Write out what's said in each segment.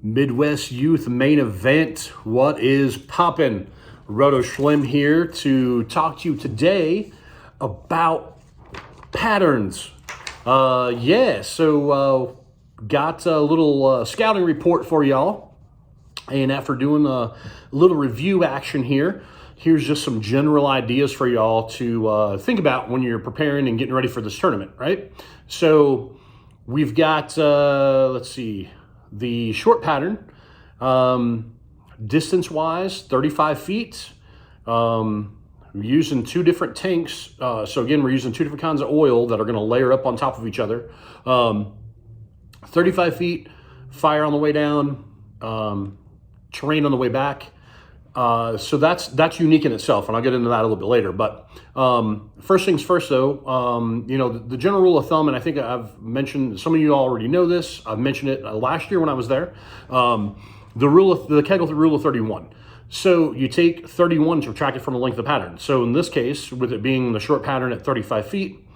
Midwest Youth Main Event. What is poppin'? Roto Schlem here to talk to you today about patterns. So got a little scouting report for y'all. And after doing a little review action here, here's just some general ideas for y'all to think about when you're preparing and getting ready for this tournament, right? So we've got, let's see, the short pattern, distance-wise, 35 feet. We're using two different tanks. So again, we're using two different kinds of oil that are going to layer up on top of each other. 35 feet, fire on the way down, terrain on the way back. So that's unique in itself, and I'll get into that a little bit later. But first things first, though, the general rule of thumb, and I think I've mentioned, some of you already know this. I've mentioned it last year when I was there. The Kegel rule of 31. So you take 31 to subtract it from the length of the pattern. So in this case, with it being the short pattern at 35 feet,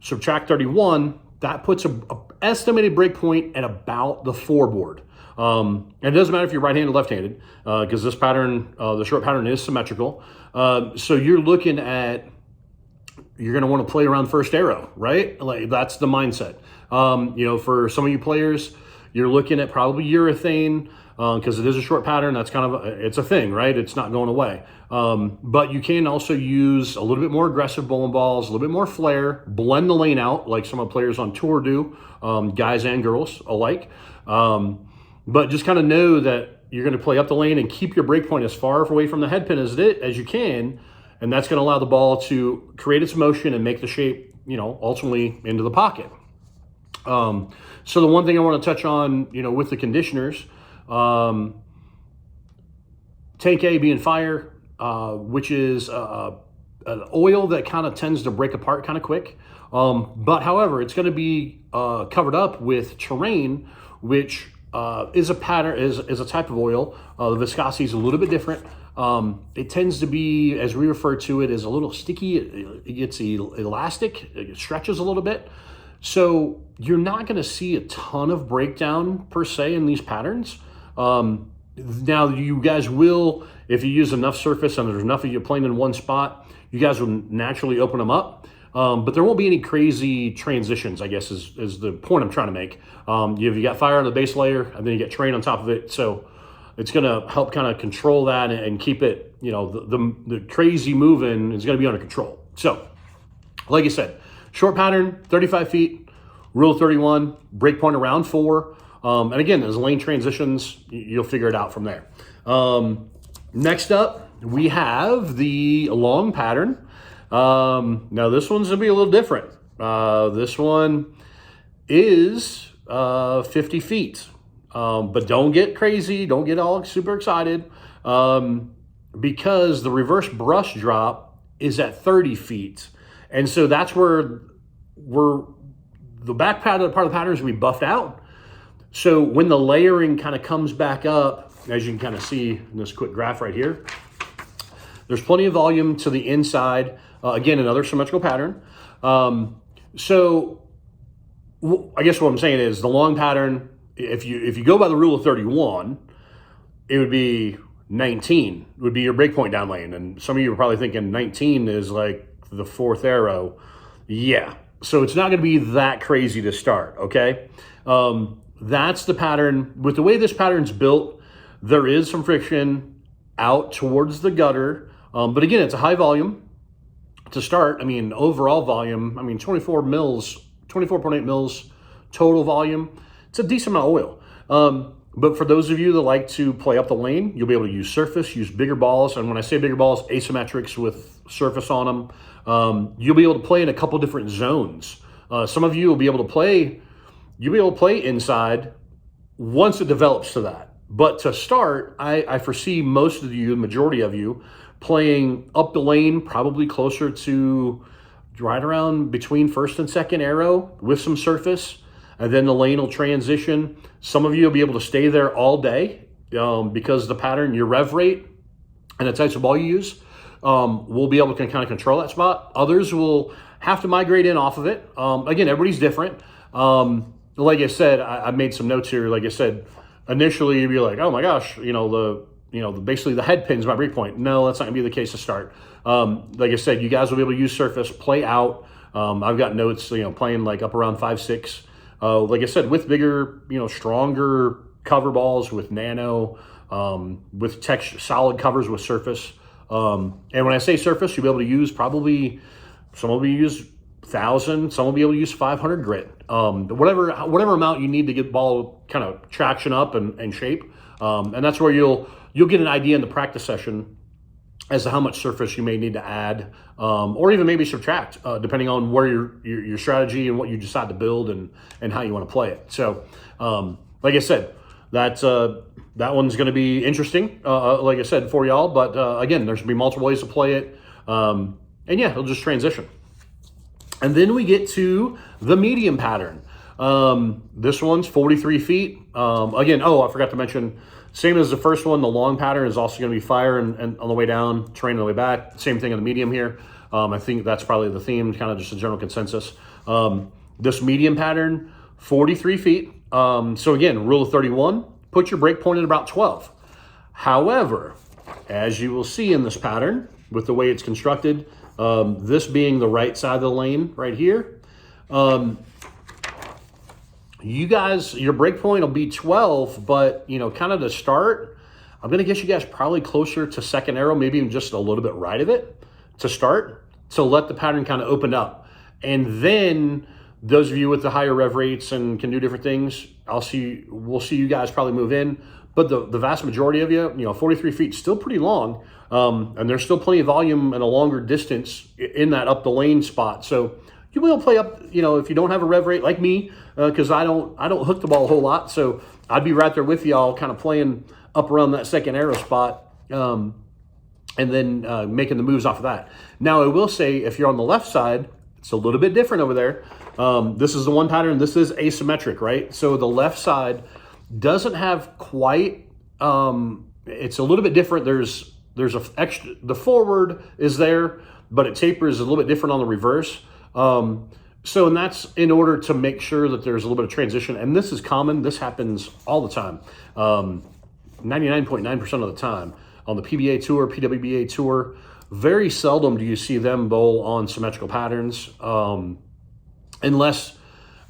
subtract 31. That puts a estimated break point at about the 4 board. And it doesn't matter if you're right-handed or left-handed, because this pattern, the short pattern, is symmetrical. So you're looking at, you're going to want to play around first arrow, right? Like, that's the mindset. For some of you players, you're looking at probably urethane, because it is a short pattern. That's kind of it's a thing, right? It's not going away. But you can also use a little bit more aggressive bowling balls, a little bit more flair, blend the lane out like some of the players on tour do, guys and girls alike. But just kind of know that you're going to play up the lane and keep your break point as far away from the head pin as you can, and that's going to allow the ball to create its motion and make the shape, ultimately into the pocket. So the one thing I want to touch on, with the conditioners, tank A being fire, which is an oil that kind of tends to break apart kind of quick. But however, it's going to be covered up with terrain, which is a pattern, is a type of oil. The viscosity is a little bit different. It tends to be, as we refer to it, as a little sticky. It gets elastic. It stretches a little bit. So you're not going to see a ton of breakdown per se in these patterns. Now you guys will, if you use enough surface and there's enough of you playing in one spot, you guys will naturally open them up. But there won't be any crazy transitions, I guess, is the point I'm trying to make. You got fire on the base layer, and then you get terrain on top of it. So it's going to help kind of control that and keep it, the crazy moving is going to be under control. So, like I said, short pattern, 35 feet, rule of 31, break point around 4. And again, as lane transitions, you'll figure it out from there. Next up, we have the long pattern. Now this one's gonna be a little different. This one is 50 feet. But don't get crazy, don't get all super excited, because the reverse brush drop is at 30 feet. And so that's where the back part of the pattern is we buffed out. So when the layering kind of comes back up, as you can kind of see in this quick graph right here, there's plenty of volume to the inside. Again, another symmetrical pattern. So I guess what I'm saying is the long pattern, if you go by the rule of 31, it would be 19 would be your breakpoint down lane. And some of you are probably thinking 19 is like the 4th arrow. Yeah. So it's not going to be that crazy to start, okay? That's the pattern. With the way this pattern's built, there is some friction out towards the gutter. But again, it's a high volume to start. I mean, overall volume, 24.8 mils total volume. It's a decent amount of oil. But for those of you that like to play up the lane, you'll be able to use surface, use bigger balls. And when I say bigger balls, asymmetrics with surface on them. You'll be able to play in a couple different zones. Some of you will be able to play, inside once it develops to that. But to start, I foresee most of you, the majority of you, playing up the lane, probably closer to right around between first and second arrow with some surface, and then the lane will transition. Some of you will be able to stay there all day because the pattern, your rev rate, and the types of ball you use will be able to kind of control that spot. Others will have to migrate in off of it. Again, everybody's different. Like I said, I made some notes here. Like I said, initially you'd be like, oh my gosh, basically the head pin's my break point. No, that's not gonna be the case to start. Like I said, you guys will be able to use surface, play out. I've got notes, playing like up around 5-6. Like I said, with bigger, stronger cover balls with nano, with texture, solid covers with surface. And when I say surface, you'll be able to use probably, some will be use 1,000, some will be able to use 500 grit. Whatever amount you need to get ball kind of traction up and shape. And that's where you'll get an idea in the practice session as to how much surface you may need to add, or even maybe subtract, depending on where your strategy and what you decide to build and how you want to play it. So, like I said, that one's going to be interesting, like I said, for y'all. But again, there's going to be multiple ways to play it. And yeah, it'll just transition. And then we get to the medium pattern. This one's 43 feet. Again, I forgot to mention, same as the first one, the long pattern is also going to be fire and on the way down, terrain on the way back. Same thing in the medium here. I think that's probably the theme, kind of just a general consensus. This medium pattern, 43 feet. So again, rule of 31, put your break point at about 12. However, as you will see in this pattern, with the way it's constructed, this being the right side of the lane right here, you guys, your break point will be 12, but kind of to start, I'm going to guess you guys probably closer to second arrow, maybe even just a little bit right of it to start, to let the pattern kind of open up. And then those of you with the higher rev rates and can do different things, we'll see you guys probably move in. But the vast majority of you, 43 feet is still pretty long. And there's still plenty of volume and a longer distance in that up the lane spot. So you will play up, if you don't have a rev rate like me, because I don't hook the ball a whole lot. So I'd be right there with y'all, kind of playing up around that second arrow spot, and then making the moves off of that. Now, I will say, if you're on the left side, it's a little bit different over there. This is the one pattern. This is asymmetric, right? So the left side doesn't have quite, it's a little bit different. There's the forward is there, but it tapers a little bit different on the reverse. And that's in order to make sure that there's a little bit of transition. And this is common. This happens all the time. 99.9% of the time on the PBA tour, PWBA tour. Very seldom do you see them bowl on symmetrical patterns, unless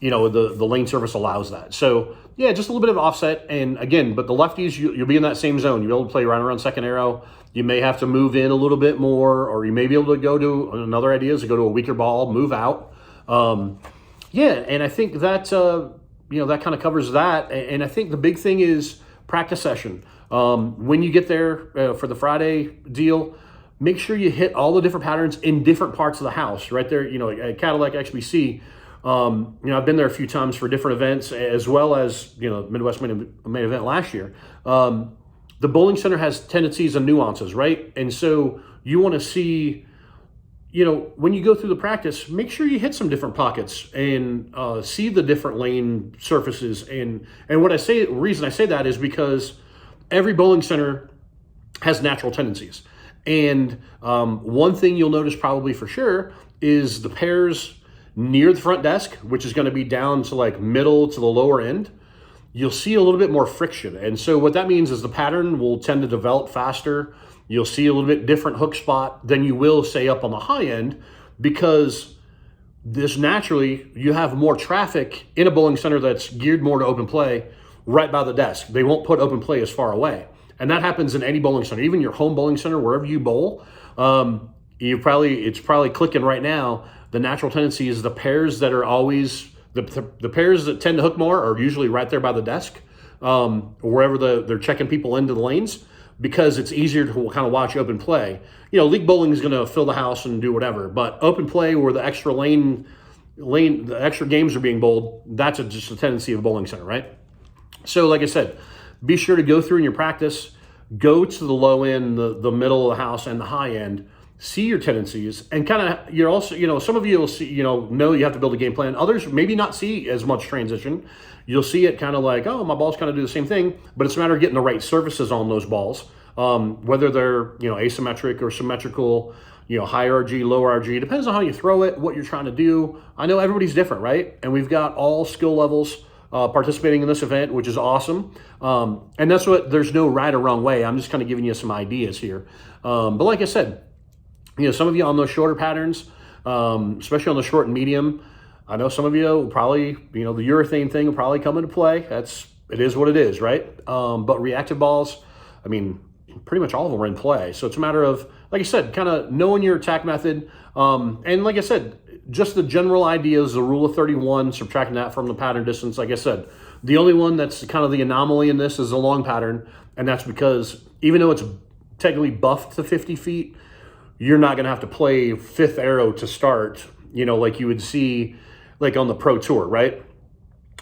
the lane surface allows that. So yeah, just a little bit of offset. And again, but the lefties, you'll be in that same zone. You'll be able to play right around second arrow. You may have to move in a little bit more, or you may be able to go to, another idea is to go to a weaker ball, move out. Yeah, and I think that that kind of covers that. And I think the big thing is practice session. When you get there for the Friday deal, make sure you hit all the different patterns in different parts of the house. Right there, at Cadillac XBC. I've been there a few times for different events, as well as Midwest main event last year. The bowling center has tendencies and nuances, right? And so you want to see, when you go through the practice, make sure you hit some different pockets and see the different lane surfaces. And the reason I say that is because every bowling center has natural tendencies. And one thing you'll notice probably for sure is the pairs near the front desk, which is going to be down to like middle to the lower end, you'll see a little bit more friction. And so what that means is the pattern will tend to develop faster. You'll see a little bit different hook spot than you will, say, up on the high end, because this naturally, you have more traffic in a bowling center that's geared more to open play right by the desk. They won't put open play as far away. And that happens in any bowling center, even your home bowling center, wherever you bowl. It's probably clicking right now. The natural tendency is the pairs that are always, the pairs that tend to hook more are usually right there by the desk, wherever they're checking people into the lanes, because it's easier to kind of watch open play. League bowling is going to fill the house and do whatever, but open play where the extra the extra games are being bowled, that's just a tendency of a bowling center, right? So like I said, be sure to go through in your practice, go to the low end, the middle of the house, and the high end, see your tendencies, and kind of, you're also, some of you will see, know you have to build a game plan. Others maybe not see as much transition. You'll see it kind of like, oh, my balls kind of do the same thing, but it's a matter of getting the right surfaces on those balls, whether they're, asymmetric or symmetrical, high RG, low RG. Depends on how you throw it, what you're trying to do. I know everybody's different, right? And we've got all skill levels participating in this event, which is awesome. And that's what, there's no right or wrong way. I'm just kind of giving you some ideas here. But like I said, some of you on those shorter patterns, especially on the short and medium, I know some of you will probably, the urethane thing will probably come into play. It is what it is, right? But reactive balls, I mean, pretty much all of them are in play. So it's a matter of, like I said, kind of knowing your attack method. And like I said, just the general ideas, the rule of 31, subtracting that from the pattern distance. Like I said, the only one that's kind of the anomaly in this is the long pattern. And that's because even though it's technically buffed to 50 feet, you're not going to have to play fifth arrow to start, like you would see like on the Pro Tour, right?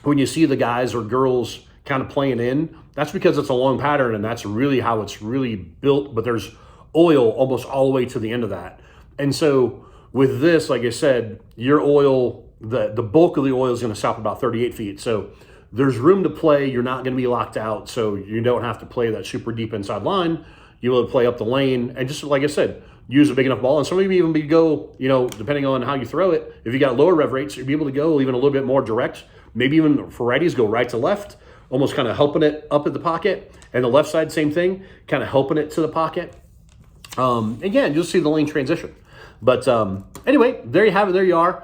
When you see the guys or girls kind of playing in, that's because it's a long pattern, and that's really how it's really built. But there's oil almost all the way to the end of that. And so with this, like I said, your oil, the bulk of the oil is going to stop about 38 feet. So there's room to play. You're not going to be locked out. So you don't have to play that super deep inside line. You'll be able to play up the lane. And just like I said, use a big enough ball. And some of you even go, depending on how you throw it, if you got lower rev rates, you'll be able to go even a little bit more direct. Maybe even for righties, go right to left, almost kind of helping it up at the pocket. And the left side, same thing, kind of helping it to the pocket. Again, you'll see the lane transition. But anyway, there you have it. There you are.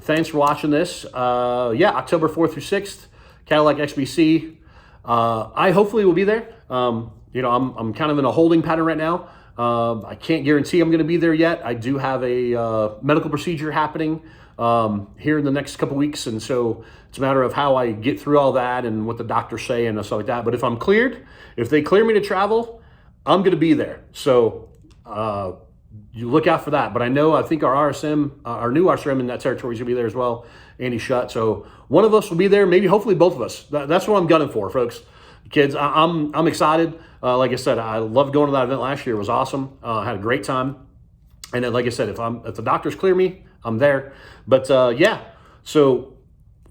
Thanks for watching this. October 4th through 6th, Cadillac XBC. I hopefully will be there. I'm kind of in a holding pattern right now. I can't guarantee I'm going to be there yet. I do have a medical procedure happening here in the next couple weeks, and so it's a matter of how I get through all that and what the doctors say and stuff like that. But if I'm cleared, if they clear me to travel, I'm going to be there. So you look out for that. But I think our RSM, our new RSM in that territory is going to be there as well, Andy Shutt. So one of us will be there, maybe hopefully both of us. That's what I'm gunning for, folks. Kids, I'm excited. Like I said, I loved going to that event last year. It was awesome. I had a great time. And then, like I said, if the doctors clear me, I'm there. But so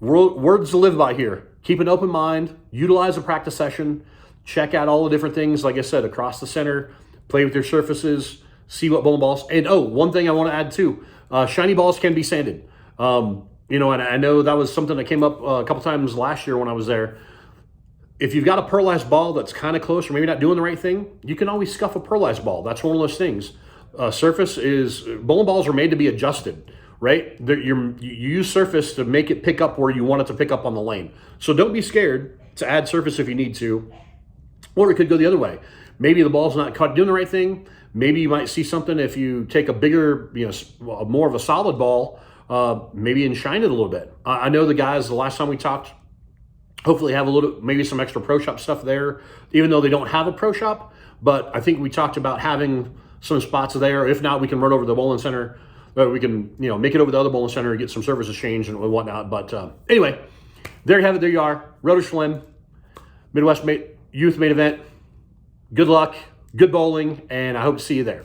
words to live by here. Keep an open mind. Utilize a practice session. Check out all the different things, like I said, across the center. Play with your surfaces. See what bowling balls. And one thing I want to add too, shiny balls can be sanded. And I know that was something that came up a couple times last year when I was there. If you've got a pearlized ball that's kind of close or maybe not doing the right thing, you can always scuff a pearlized ball. That's one of those things. Bowling balls are made to be adjusted, right? You use surface to make it pick up where you want it to pick up on the lane. So don't be scared to add surface if you need to, or it could go the other way. Maybe the ball's not doing the right thing. Maybe you might see something if you take a bigger, more of a solid ball, maybe and shine it a little bit. I know the guys, the last time we talked, hopefully have maybe some extra pro shop stuff there, even though they don't have a pro shop. But I think we talked about having some spots there. If not, we can run over to the bowling center. We can, make it over to the other bowling center and get some services changed and whatnot. But anyway, there you have it. There you are. Roto Schlem, Midwest Youth Main Event. Good luck, good bowling, and I hope to see you there.